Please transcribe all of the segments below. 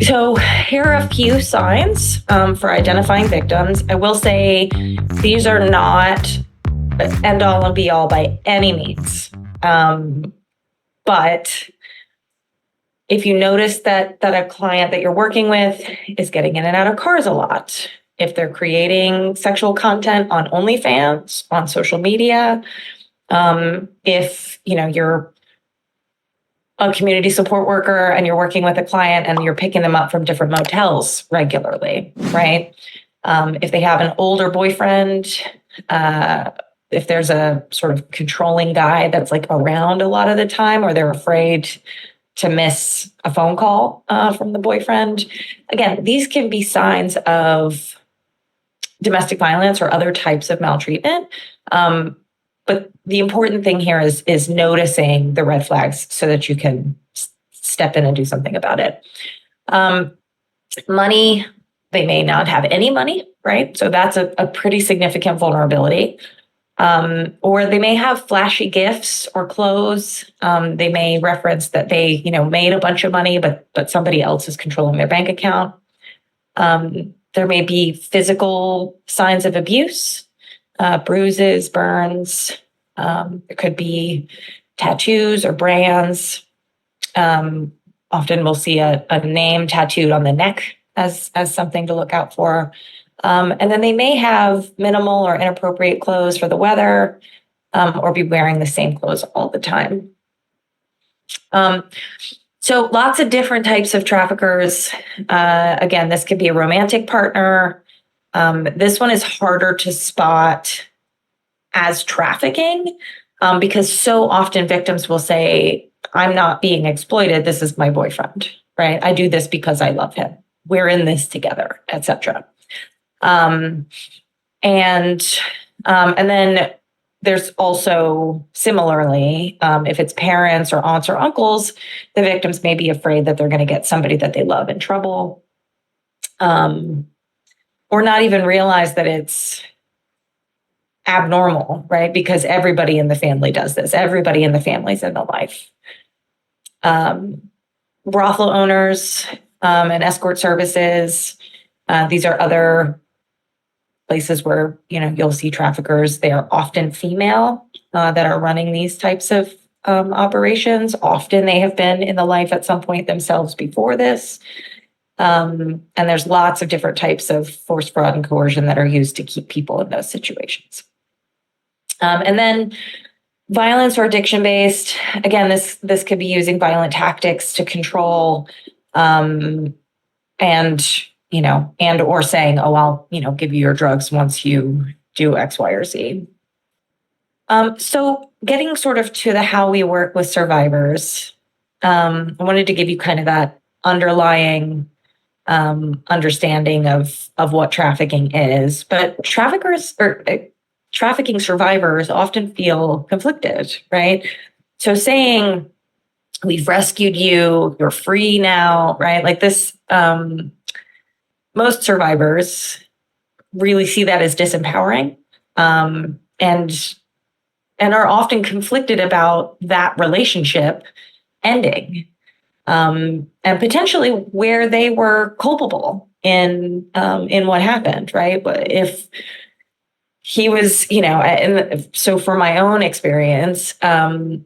So here are a few signs for identifying victims. I will say these are not end all and be all by any means. But if you notice that a client that you're working with is getting in and out of cars a lot, if they're creating sexual content on OnlyFans, on social media, if you're a community support worker and you're working with a client and you're picking them up from different motels regularly, right? If they have an older boyfriend, if there's a sort of controlling guy that's like around a lot of the time, or they're afraid to miss a phone call from the boyfriend. Again, these can be signs of domestic violence or other types of maltreatment. But the important thing here is noticing the red flags so that you can step in and do something about it. Money, they may not have any money, right? So that's a pretty significant vulnerability. Or they may have flashy gifts or clothes. They may reference that they, made a bunch of money, but somebody else is controlling their bank account. There may be physical signs of abuse. Bruises, burns. There could be tattoos or brands. Often we'll see a name tattooed on the neck as something to look out for. And then they may have minimal or inappropriate clothes for the weather, or be wearing the same clothes all the time. So lots of different types of traffickers. Again, this could be a romantic partner. This one is harder to spot as trafficking because so often victims will say, I'm not being exploited. This is my boyfriend, right? I do this because I love him. We're in this together, etc. And then there's also similarly, if it's parents or aunts or uncles, the victims may be afraid that they're going to get somebody that they love in trouble. Or not even realize that it's abnormal, right? Because everybody in the family does this. Everybody in the family's in the life. Brothel owners and escort services. These are other places where, you'll see traffickers. They are often female that are running these types of operations. Often they have been in the life at some point themselves before this. And there's lots of different types of force, fraud, and coercion that are used to keep people in those situations. And then violence or addiction-based. Again, this could be using violent tactics to control, and or saying, "Oh, I'll give you your drugs once you do X, Y, or Z." So, getting sort of to the how we work with survivors, I wanted to give you kind of that underlying understanding of what trafficking is, but trafficking survivors often feel conflicted, right? So saying, we've rescued you, you're free now, right? Like this, most survivors really see that as disempowering, and are often conflicted about that relationship ending. And potentially where they were culpable in what happened, right? But if he was, so for my own experience, the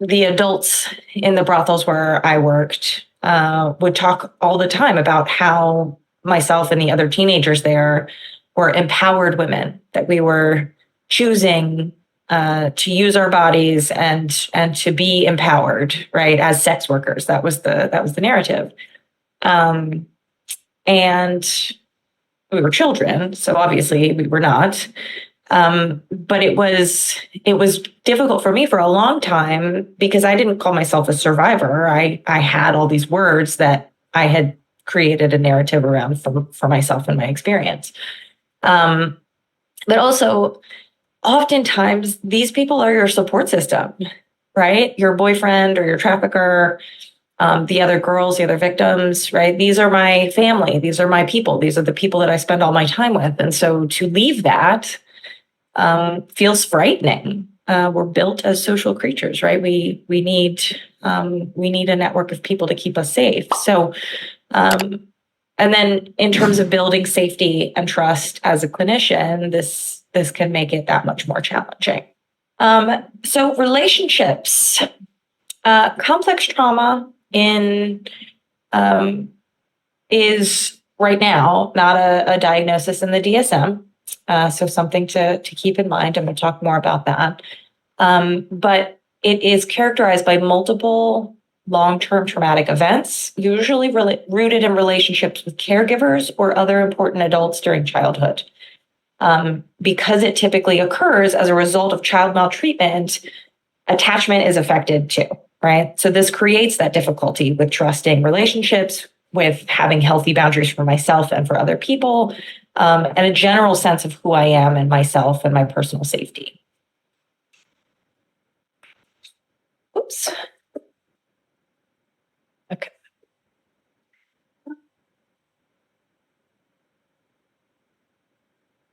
adults in the brothels where I worked would talk all the time about how myself and the other teenagers there were empowered women, that we were choosing to use our bodies and to be empowered, right, as sex workers. That was the narrative. And we were children, so obviously we were not. But it was difficult for me for a long time because I didn't call myself a survivor. I had all these words that I had created a narrative around for myself and my experience. But also, oftentimes, these people are your support system, right? Your boyfriend or your trafficker, the other girls, the other victims, right? These are my family. These are my people. These are the people that I spend all my time with. And so to leave that feels frightening. we're built as social creatures, right? We need a network of people to keep us safe. So, and then in terms of building safety and trust as a clinician, this can make it that much more challenging. So relationships, complex trauma is right now not a diagnosis in the DSM. So something to keep in mind. I'm going to talk more about that. But it is characterized by multiple long-term traumatic events, usually rooted in relationships with caregivers or other important adults during childhood. Because it typically occurs as a result of child maltreatment, attachment is affected too, right? So this creates that difficulty with trusting relationships, with having healthy boundaries for myself and for other people, and a general sense of who I am and myself and my personal safety. Oops. Okay.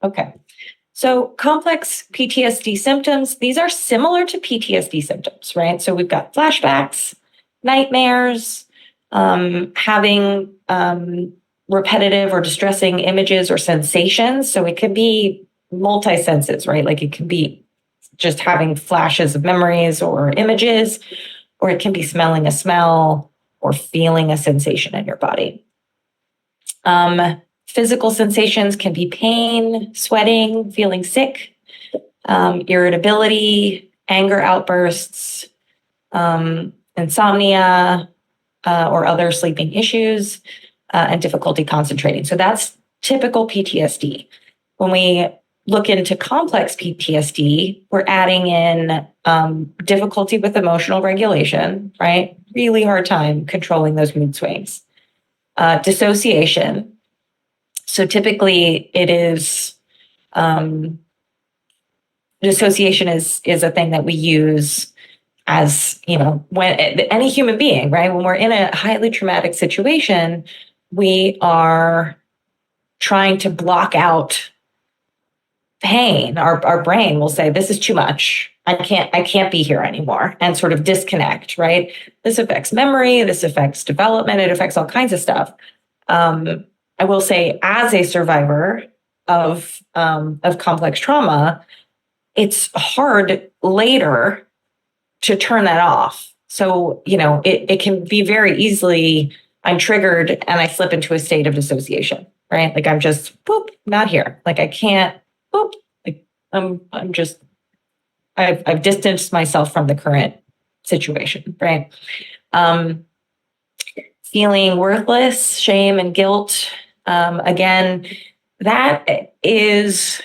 Okay. So complex PTSD symptoms, these are similar to PTSD symptoms, right? So we've got flashbacks, nightmares, having repetitive or distressing images or sensations. So it can be multi-senses, right? Like it can be just having flashes of memories or images, or it can be smelling a smell or feeling a sensation in your body. Physical sensations can be pain, sweating, feeling sick, irritability, anger outbursts, insomnia, or other sleeping issues, and difficulty concentrating. So that's typical PTSD. When we look into complex PTSD, we're adding in difficulty with emotional regulation, right? Really hard time controlling those mood swings. Dissociation. So typically it is, dissociation is a thing that we use as, when any human being, right? When we're in a highly traumatic situation, we are trying to block out pain. Our brain will say, this is too much. I can't be here anymore, and sort of disconnect, right? This affects memory, this affects development, it affects all kinds of stuff. I will say, as a survivor of complex trauma, it's hard later to turn that off. So, it can be very easily, I'm triggered and I slip into a state of dissociation, right? Like I'm just, boop, not here. Like I can't, boop, like I've distanced myself from the current situation, right? Feeling worthless, shame and guilt. Again, that is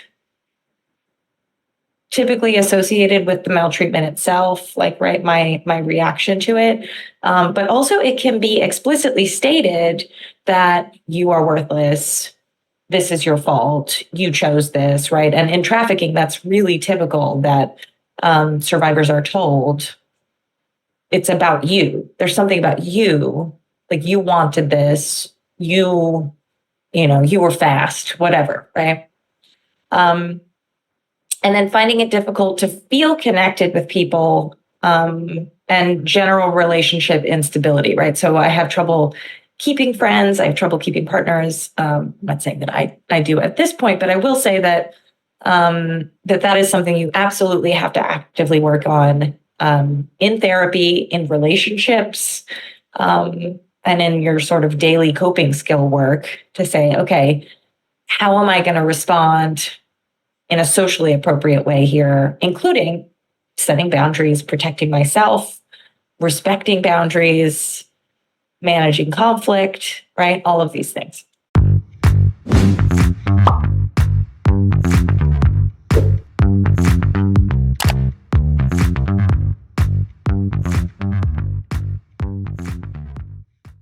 typically associated with the maltreatment itself, like, right, my reaction to it. But also it can be explicitly stated that you are worthless, this is your fault, you chose this, right? And in trafficking, that's really typical that survivors are told, it's about you. There's something about you, like you wanted this, you were fast, whatever, right? And then finding it difficult to feel connected with people, and general relationship instability, right? So I have trouble keeping friends. I have trouble keeping partners. I'm not saying that I do at this point, but I will say that that is something you absolutely have to actively work on in therapy, in relationships, and in your sort of daily coping skill work to say, okay, how am I going to respond in a socially appropriate way here, including setting boundaries, protecting myself, respecting boundaries, managing conflict, right? All of these things.